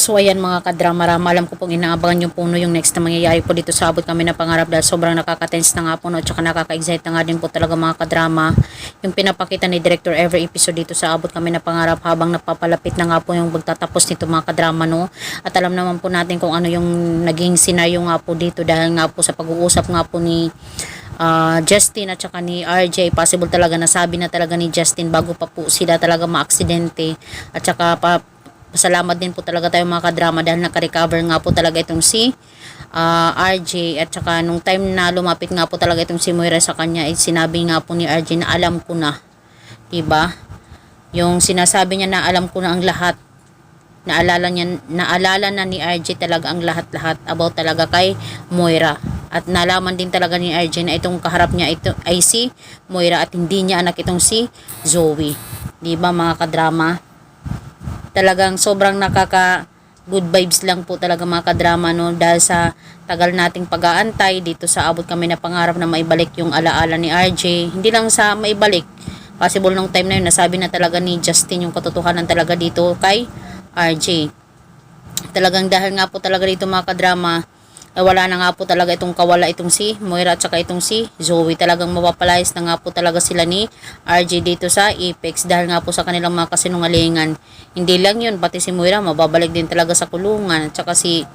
So ayan mga kadrama-rama, alam ko pong inaabangan yung puno yung next na mangyayari po dito sa Abot Kami na Pangarap dahil sobrang nakaka-tense na nga po no, at saka nakaka-excite na nga din po talaga mga kadrama yung pinapakita ni Director every episode dito sa Abot Kami na Pangarap habang napapalapit na nga po yung magtatapos nito mga kadrama no. At alam naman po natin kung ano yung naging senaryo nga po dito dahil nga po sa pag-uusap nga po ni Justin at saka ni RJ, possible talaga nasabi na talaga ni Justin bago pa po sila talaga maaksidente at saka pasalamat din po talaga tayo mga kadrama dahil naka-recover nga po talaga itong si RJ at saka nung time na lumapit nga po talaga itong si Moira sa kanya ay sinabi nga po ni RJ na alam ko na, diba? Yung sinasabi niya na alam ko na ang lahat, naalala na ni RJ talaga ang lahat-lahat about talaga kay Moira. At nalaman din talaga ni RJ na itong kaharap niya ito ay si Moira at hindi niya anak itong si Zoe. Diba mga kadrama? Talagang sobrang nakaka good vibes lang po talaga mga kadrama no, dahil sa tagal nating pag-aantay dito sa Abot Kami na Pangarap na maibalik yung alaala ni RJ. Hindi lang sa maibalik, possible nung time na yun nasabi na talaga ni Justin yung katotohanan talaga dito kay RJ. Talagang dahil nga po talaga dito mga kadrama wala na nga po talaga itong kawala itong si Moira at saka itong si Zoe. Talagang mapapalayas na nga po talaga sila ni RJ dito sa Apex dahil nga po sa kanilang mga kasinungalingan. Hindi lang yun, pati si Moira mababalik din talaga sa kulungan at saka si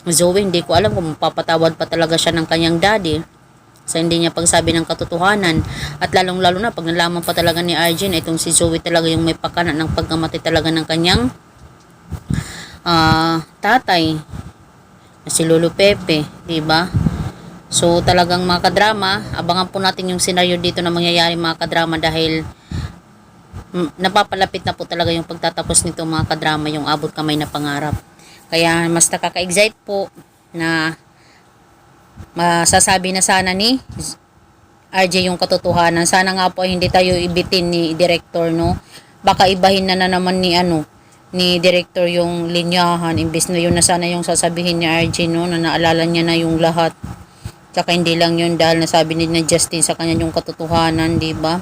Zoe hindi ko alam kung mapapatawad pa talaga siya ng kanyang daddy sa hindi niya pagsabi ng katotohanan. At lalong lalo na pag nalaman pa talaga ni RJ na itong si Zoe talaga yung may pakana ng pagkamatay talaga ng kanyang tatay, si Lolo Pepe, diba? So talagang mga kadrama, abangan po natin yung senaryo dito na mangyayari mga kadrama dahil napapalapit na po talaga yung pagtatapos nito mga kadrama, yung Abot Kamay na Pangarap. Kaya mas nakaka-excite po na masasabi na sana ni RJ yung katotohanan. Sana nga po hindi tayo ibitin ni Director no. Baka ibahin na naman ni Director yung linyahan imbes na yun na sana yung sasabihin ni RJ no, na naalala niya na yung lahat. Tsaka hindi lang yun dahil nasabi ni Justin sa kanya yung katotohanan, diba?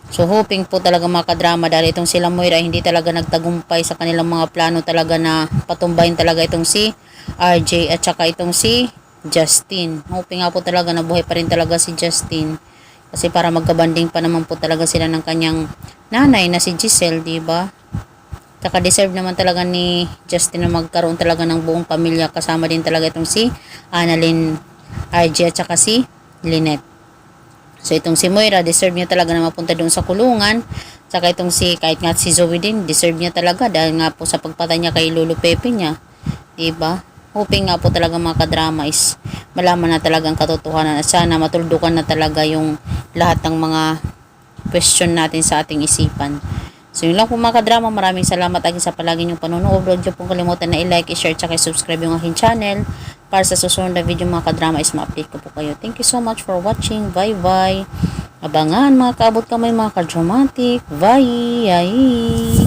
So hoping po talaga mga kadrama dahil itong sila Moira hindi talaga nagtagumpay sa kanilang mga plano talaga na patumbahin talaga itong si RJ at saka itong si Justin. Hoping nga po talaga na buhay pa rin talaga si Justin kasi para magkabanding pa naman po talaga sila ng kanyang nanay na si Giselle, diba? Saka deserve naman talaga ni Justin na magkaroon talaga ng buong pamilya kasama din talaga itong si Annalyn, RJ at saka si Lynette. So itong si Moira deserve niya talaga na mapunta doon sa kulungan. Saka itong kahit nga si Zoe din deserve niya talaga dahil nga po sa pagpatay niya kay Lolo Pepe niya, diba? Hoping nga po talaga mga kadrama is malaman na talagang katotohanan at sana matuldukan na talaga yung lahat ng mga question natin sa ating isipan. So yun lang po mga kadrama, maraming salamat again sa palagi niyong panonood. Huwag niyo pong kalimutan na i-like, i-share, tsaka i-subscribe yung aking channel para sa susunod na video mga kadrama is ma-update ko po kayo. Thank you so much for watching. Bye bye. Abangan mga kaabot kamay mga kadramatic. Bye. Ay.